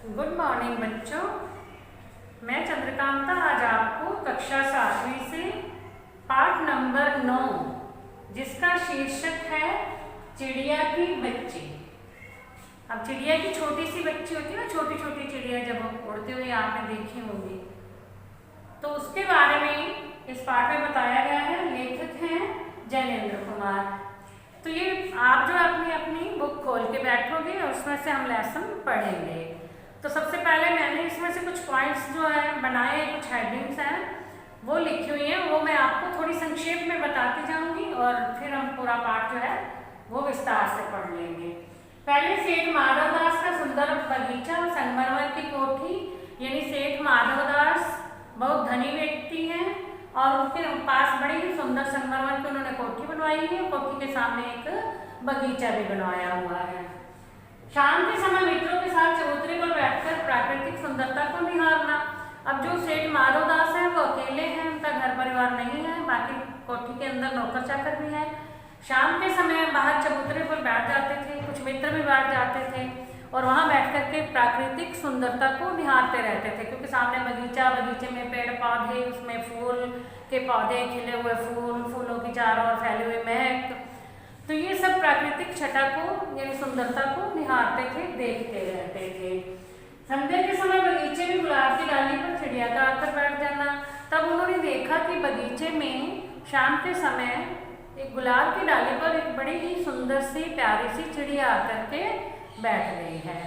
Good morning बच्चों। मैं चंद्रकांता आज आपको कक्षा 7वीं से पाठ नंबर 9 जिसका शीर्षक है चिड़िया की बच्ची। अब चिड़िया की छोटी सी बच्ची होती है ना, छोटी छोटी चिड़िया जब उड़ती हुई आपने देखी होंगी, तो उसके बारे में इस पाठ में बताया गया है। लेखक हैं जैनेन्द्र कुमार। तो ये आप जो अपनी अपनी बुक खोल के बैठोगे और उसमें से हम लेसन पढ़ेंगे। तो सबसे पहले मैंने इसमें से कुछ पॉइंट्स जो है बनाए, कुछ हेडिंग्स हैं वो लिखी हुई हैं, वो मैं आपको थोड़ी संक्षेप में बताती जाऊंगी और फिर हम पूरा पाठ जो है वो विस्तार से पढ़ लेंगे। पहले सेठ माधवदास का सुंदर बगीचा और संगमरमर की कोठी, यानी सेठ माधवदास बहुत धनी व्यक्ति हैं और उनके पास बड़ी ही सुंदर संगमरमर की उन्होंने कोठी बनवाई है। कोठी के सामने एक बगीचा भी बनवाया हुआ है। शाम के समय मित्रों के साथ चबूतरे पर बैठकर प्राकृतिक सुंदरता को निहारना। अब जो सेठ माधवदास हैं वो अकेले हैं, उनका घर परिवार नहीं है, बाकी कोठी के अंदर नौकर चाकर भी है। शाम के समय बाहर चबूतरे पर बैठ जाते थे, कुछ मित्र भी बैठ जाते थे और वहाँ बैठ कर के प्राकृतिक सुंदरता को निहारते रहते थे, क्योंकि सामने बगीचा, बगीचे में पेड़ पौधे, उसमें फूल के पौधे, खिले हुए फूल, फूलों की चारों ओर फैले हुए महक, तो ये सब प्राकृतिक छटा को यानी सुंदरता को निहारते थे, देखते रहते थे। संध्या के समय बगीचे में गुलाब की डाली पर चिड़िया का आकर बैठ जाना। तब उन्होंने देखा कि बगीचे में शाम के समय एक गुलाब की डाली पर एक बड़ी ही सुंदर सी प्यारी सी चिड़िया आकर के बैठ गई है।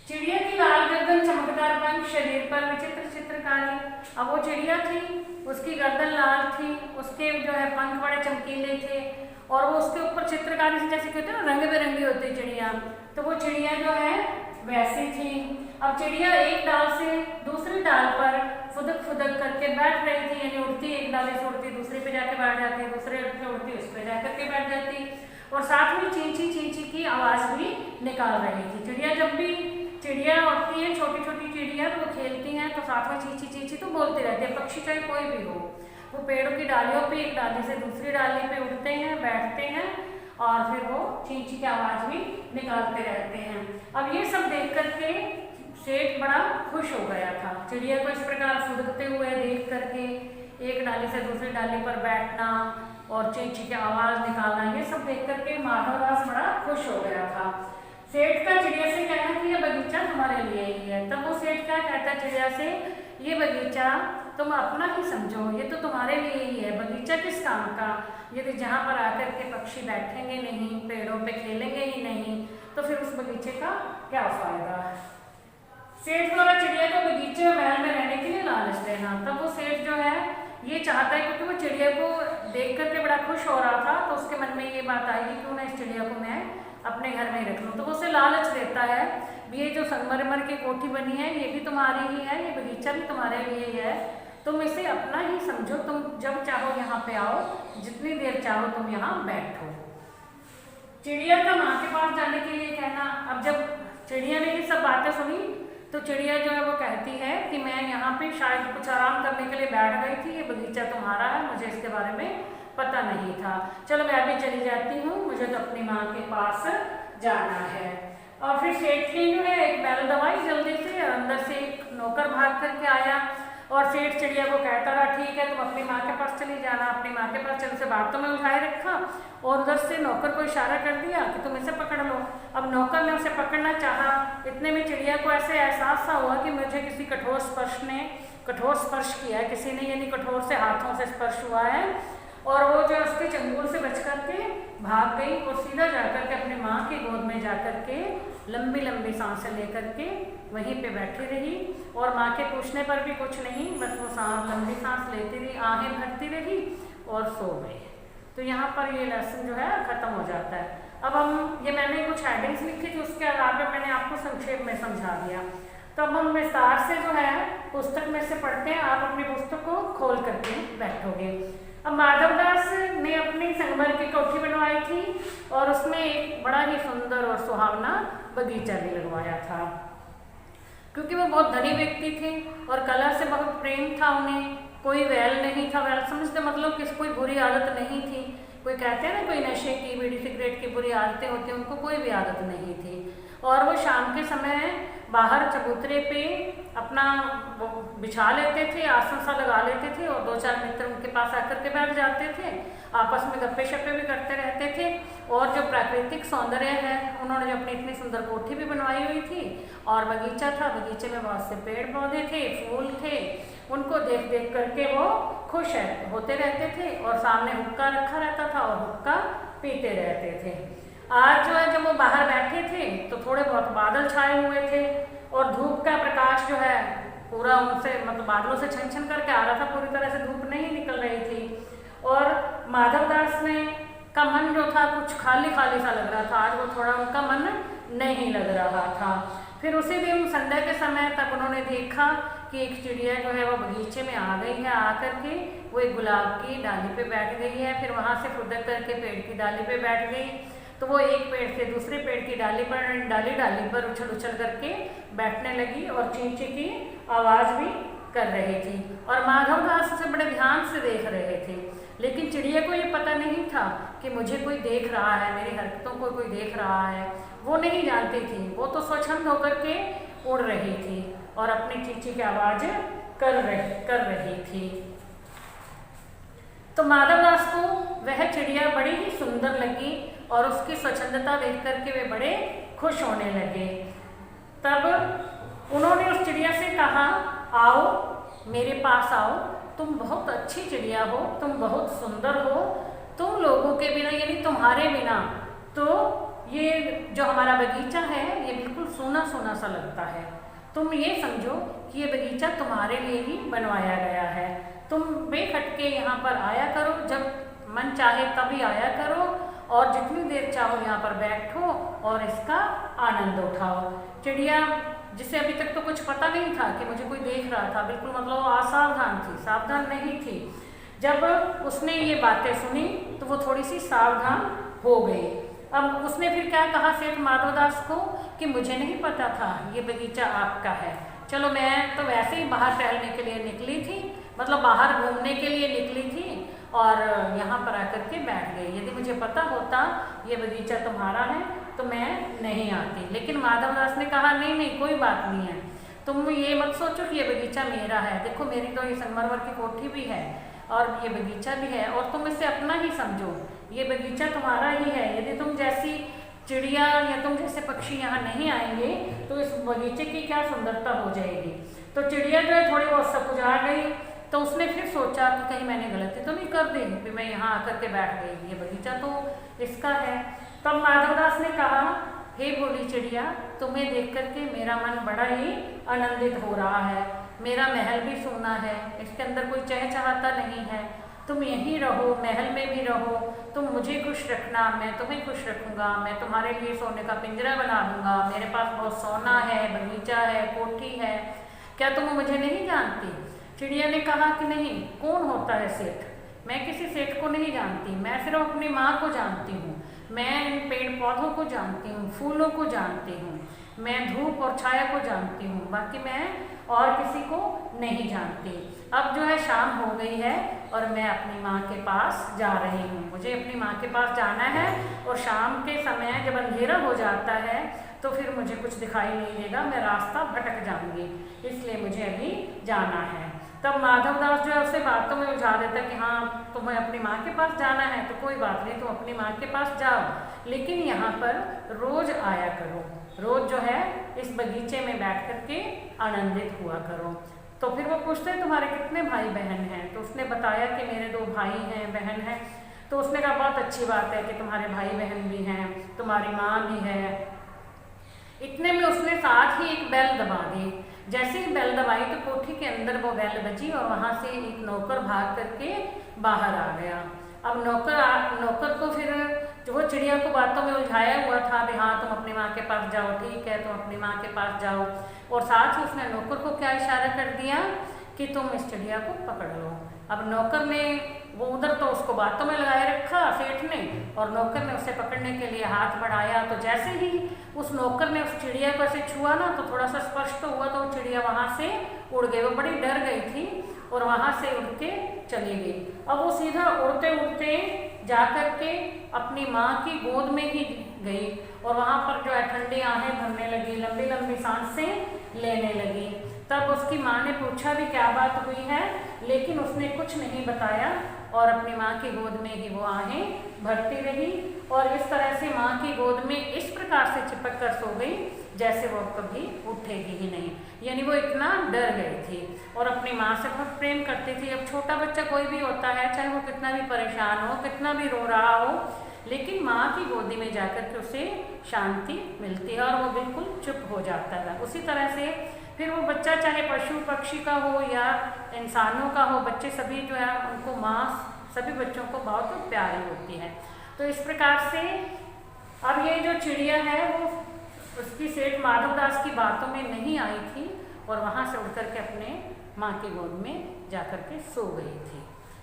चिड़िया की लाल गर्दन, चमकदार पंख, शरीर पर विचित्र चित्रकारी। अब वो चिड़िया थी, उसकी गर्दन लाल थी, उसके जो है पंख बड़े चमकीले थे और वो उसके ऊपर चित्रकारी से, जैसे कहते हैं ना रंग बिरंगी होती है चिड़िया, तो वो चिड़िया जो है वैसी थी। अब चिड़िया एक डाल से दूसरी डाल पर फुदक फुदक करके बैठ रही थी, यानी उड़ती, एक डाली से उड़ती दूसरी पे जाके बैठ जाती, दूसरे पे उड़ती उस पे जाकर के बैठ जाती और साथ में चींची चींची की आवाज भी निकाल रही थी। चिड़िया जब भी चिड़िया उड़ती है, छोटी छोटी चिड़िया, तो वो खेलती हैं तो साथ में चींची चींची तो बोलती रहती है। पक्षी चाहे कोई भी हो, वो पेड़ों की डालियों पे एक डाली से दूसरी डाली पे उड़ते हैं, बैठते हैं और फिर वो चींची की आवाज भी निकालते रहते हैं। अब ये सब देख करके सेठ बड़ा खुश हो गया था। चिड़िया को इस प्रकार फुदकते हुए देख करके, एक डाली से दूसरी डाली पर बैठना और चींची की आवाज निकालना, ये सब देख करके माधवदास बड़ा खुश हो गया था। सेठ का चिड़िया से कहना कि ये बगीचा तुम्हारे लिए ही है। तब वो सेठ क्या कहता चिड़िया से, ये बगीचा तुम अपना ही समझो, ये तो तुम्हारे लिए ही है। बगीचा किस काम का, यदि जहाँ पर आकर के पक्षी बैठेंगे नहीं, पेड़ों पे खेलेंगे ही नहीं, तो फिर उस बगीचे का क्या फायदा। सेठ द्वारा चिड़िया को बगीचे और महल में रहने के लिए लालच देना। तब वो सेठ जो है ये चाहता है, क्योंकि वो चिड़िया को देख करके बड़ा खुश हो रहा था, तो उसके मन में ये बात आई कि क्यों ना इस चिड़िया को मैं अपने घर में रख लूँ। तो वो उसे लालच देता है, ये जो संगमरमर की कोठी बनी है ये भी तुम्हारी ही है, ये बगीचा भी तुम्हारे लिए ही है, तुम इसे अपना ही समझो, तुम जब चाहो यहाँ पे आओ, जितनी देर चाहो तुम यहाँ बैठो। चिड़िया का माँ के पास जाने के लिए कहना। अब जब चिड़िया ने ये सब बातें सुनी तो चिड़िया जो है वो कहती है कि मैं यहाँ पे शायद कुछ आराम करने के लिए बैठ गई थी, ये बगीचा तुम्हारा है, मुझे इसके बारे में पता नहीं था, चलो मैं अभी चली जाती हूँ, मुझे तो अपनी माँ के पास जाना है। और फिर सेठ ने जो है एक बैल दवाई, जल्दी से अंदर से एक नौकर भाग करके आया और सेठ चिड़िया को कहता रहा, ठीक है तुम अपनी माँ के पास चली जाना, अपनी माँ के पास चलने से बात तो मैं उठाए रखा और उधर से नौकर को इशारा कर दिया कि तुम इसे पकड़ लो। अब नौकर ने उसे पकड़ना चाहा, इतने में चिड़िया को ऐसे एहसास सा हुआ कि मुझे किसी कठोर स्पर्श किया है, किसी ने यानी कठोर से हाथों से स्पर्श हुआ है, और वो जो उसके चंगुल से बच करके भाग गई और सीधा जाकर के अपनी माँ की गोद में जाकर के लंबी लंबी सांसें लेकर के वहीं पे बैठी रही और माँ के पूछने पर भी कुछ नहीं, बस वो लंबी सांस लेती रही, आहें भरती रही और सो गई। तो यहाँ पर ये लेसन जो है खत्म हो जाता है। अब हम ये मैंने कुछ हेडिंग्स लिखी थी, उसके आधार पर मैंने आपको संक्षेप में समझा दिया। तो अब हम विस्तार से जो है पुस्तक में से पढ़ते हैं, आप अपनी पुस्तक को खोल करके बैठोगे। अब माधवदास ने अपनी संगमरमर की कोठी बनवाई थी और उसमें एक बड़ा ही सुंदर और सुहावना बगीचा भी लगवाया था, क्योंकि वो बहुत धनी व्यक्ति थे और कला से बहुत प्रेम था उन्हें, कोई वैल नहीं था। वैल समझते मतलब कि कोई बुरी आदत नहीं थी। कोई कहते हैं ना, कोई नशे की, बीड़ी सिगरेट की बुरी आदतें होती हैं, उनको कोई भी आदत नहीं थी। और वो शाम के समय बाहर चबूतरे पे अपना बिछा लेते थे, आसन सा लगा लेते थे और 2-4 मित्र उनके पास आकर के बैठ जाते थे, आपस में गप्पे शप्पे भी करते रहते थे। और जो प्राकृतिक सौंदर्य है, उन्होंने जो अपनी इतनी सुंदर कोठी भी बनवाई हुई थी और बगीचा था, बगीचे में बहुत से पेड़ पौधे थे, फूल थे, उनको देख देख करके वो खुश होते रहते थे और सामने हुक्का रखा रहता था और हुक्का पीते रहते थे। आज जो है जब वो बाहर बैठे थे तो थोड़े बहुत बादल छाए हुए थे और धूप का प्रकाश जो है पूरा उनसे मतलब बादलों से छन छन करके आ रहा था, पूरी तरह से धूप नहीं निकल रही थी। और माधवदास ने का मन जो था कुछ खाली खाली सा लग रहा था, आज वो थोड़ा उनका मन नहीं लग रहा था। फिर उसी दिन संडे के समय तक उन्होंने देखा कि एक चिड़िया जो है वो बगीचे में आ गई है, आकर के वो एक गुलाब की डाली पे बैठ गई है, फिर वहाँ से फुदक करके पेड़ की डाली पे बैठ गई। तो वो एक पेड़ से दूसरे पेड़ की डाली पर उछल उछल करके बैठने लगी और चीं चीं की आवाज़ भी कर रही थी और माधवदास उसे बड़े ध्यान से देख रहे थे। लेकिन चिड़िया को ये पता नहीं था कि मुझे कोई देख रहा है, मेरी हरकतों को कोई देख रहा है, वो नहीं जानती थी। वो तो स्वच्छंद होकर के उड़ रही थी और अपनी चींची की आवाज़ कर रही थी। तो माधवदास को वह चिड़िया बड़ी ही सुंदर लगी और उसकी स्वच्छंदता देख करके वे बड़े खुश होने लगे। तब उन्होंने उस चिड़िया से कहा, आओ मेरे पास आओ, तुम बहुत अच्छी चिड़िया हो, तुम बहुत सुंदर हो, तुम लोगों के बिना यानी तुम्हारे बिना तो ये जो हमारा बगीचा है ये बिल्कुल सूना सूना सा लगता है। तुम ये समझो कि ये बगीचा तुम्हारे लिए ही बनवाया गया है। तुम बेखटके यहाँ पर आया करो, जब मन चाहे तभी आया करो और जितनी देर चाहो यहाँ पर बैठो और इसका आनंद उठाओ। चिड़िया जिसे अभी तक तो कुछ पता नहीं था कि मुझे कोई देख रहा था, बिल्कुल मतलब वो असावधान थी, सावधान नहीं थी। जब उसने ये बातें सुनी तो वो थोड़ी सी सावधान हो गई। अब उसने फिर क्या कहा सेठ माधवदास को कि मुझे नहीं पता था ये बगीचा आपका है, चलो मैं तो वैसे ही बाहर टहलने के लिए निकली थी, मतलब बाहर घूमने के लिए निकली थी और यहाँ पर आकर के बैठ गई। यदि मुझे पता होता ये बगीचा तुम्हारा है तो मैं नहीं आती। लेकिन माधवदास ने कहा नहीं नहीं कोई बात नहीं है, तुम ये मत सोचो कि ये बगीचा मेरा है, देखो मेरी तो ये संगमरमर की कोठी भी है और ये बगीचा भी है और तुम इसे अपना ही समझो, ये बगीचा तुम्हारा ही है। यदि तुम जैसी चिड़िया या तुम जैसे पक्षी यहाँ नहीं आएंगे तो इस बगीचे की क्या सुंदरता हो जाएगी। तो चिड़िया जो है थोड़ी बहुत सकुचा गई, तो उसने फिर सोचा कि कहीं मैंने गलती तो नहीं कर दी कि मैं यहाँ आकर के बैठ गई, ये बगीचा तो इसका है। तब माधवदास ने कहा, हे भोली चिड़िया, तुम्हें देख करके मेरा मन बड़ा ही आनंदित हो रहा है, मेरा महल भी सोना है, इसके अंदर कोई चहचहाता नहीं है, तुम यहीं रहो, महल में भी रहो, तुम मुझे खुश रखना, मैं तुम्हें खुश रखूँगा, मैं तुम्हारे लिए सोने का पिंजरा बना दूँगा, मेरे पास बहुत सोना है, बगीचा है, कोठी है, क्या तुम मुझे नहीं जानती। चिड़िया ने कहा कि नहीं, कौन होता है सेठ, मैं किसी सेठ को नहीं जानती, मैं सिर्फ अपनी माँ को जानती हूँ, मैं इन पेड़ पौधों को जानती हूँ, फूलों को जानती हूँ, मैं धूप और छाया को जानती हूँ, बाकी मैं और किसी को नहीं जानती। अब जो है शाम हो गई है और मैं अपनी माँ के पास जा रही हूँ, मुझे अपनी माँ के पास जाना है और शाम के समय जब अंधेरा हो जाता है तो फिर मुझे कुछ दिखाई नहीं देगा, मैं रास्ता भटक जाऊँगी, इसलिए मुझे अभी जाना है। तब माधवदास जो है उसे बातों में उलझा देता कि हाँ तुम्हें अपनी माँ के पास जाना है तो कोई बात नहीं, तुम अपनी माँ के पास जाओ, लेकिन यहाँ पर रोज आया करो, रोज जो है इस बगीचे में बैठ करके आनंदित हुआ करो। तो फिर वो पूछते हैं तुम्हारे कितने भाई बहन हैं, तो उसने बताया कि मेरे 2 भाई हैं, बहन हैं। तो उसने कहा बहुत अच्छी बात है कि तुम्हारे भाई बहन भी हैं, तुम्हारी माँ भी है। इतने में उसने साथ ही एक बेल दबा दी, जैसे ही बेल दबाई तो कोठी के अंदर वो बेल बजी और वहाँ से एक नौकर भाग करके बाहर आ गया। अब नौकर को फिर जो वो चिड़िया को बातों में उलझाया हुआ था भी हाँ तुम अपनी माँ के पास जाओ, ठीक है तुम अपनी माँ के पास जाओ, और साथ ही उसने नौकर को क्या इशारा कर दिया कि तुम इस चिड़िया को पकड़ लो। अब नौकर ने वो उधर तो उसको बातों में लगाए रखा सेठ ने, और नौकर ने उसे पकड़ने के लिए हाथ बढ़ाया, तो जैसे ही उस नौकर ने उस चिड़िया को ऐसे छुआ ना तो थोड़ा सा स्पर्श तो हुआ, तो वो चिड़िया वहाँ से उड़ गई। वो बड़ी डर गई थी और वहाँ से उड़ के चली गई। अब वो सीधा उड़ते उड़ते जा कर के अपनी माँ की गोद में ही गई और वहाँ पर जो है ठंडी आहें भरने लगी, लंबी लंबी सांसें लेने लगी। तब उसकी माँ ने पूछा भी क्या बात हुई है, लेकिन उसने कुछ नहीं बताया और अपनी माँ की गोद में ही वो आहें भरती रही और इस तरह से माँ की गोद में इस प्रकार से चिपक कर सो गई जैसे वो कभी उठेगी ही नहीं। यानी वो इतना डर गई थी और अपनी माँ से बहुत प्रेम करती थी। अब छोटा बच्चा कोई भी होता है, चाहे वो कितना भी परेशान हो, कितना भी रो रहा हो, लेकिन माँ की गोदी में जाकर के उसे शांति मिलती है और वो बिल्कुल चुप हो जाता है। उसी तरह से फिर वो बच्चा चाहे पशु पक्षी का हो या इंसानों का हो, बच्चे सभी जो है उनको माँ सभी बच्चों को बहुत प्यारी होती है। तो इस प्रकार से अब ये जो चिड़िया है वो उसकी सेठ माधवदास की बातों में नहीं आई थी और वहाँ से उठ कर के अपने माँ की गोद में जा कर के सो गई थी,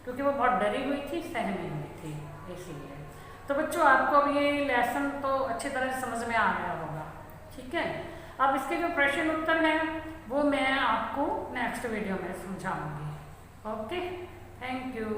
क्योंकि वो बहुत डरी हुई थी, सहमी हुई थी इसीलिए। तो बच्चों आपको अब ये लेसन तो अच्छी तरह से समझ में आ गया होगा, ठीक है। अब इसके जो प्रश्न उत्तर हैं वो मैं आपको नेक्स्ट वीडियो में समझाऊंगी। Okay, thank you.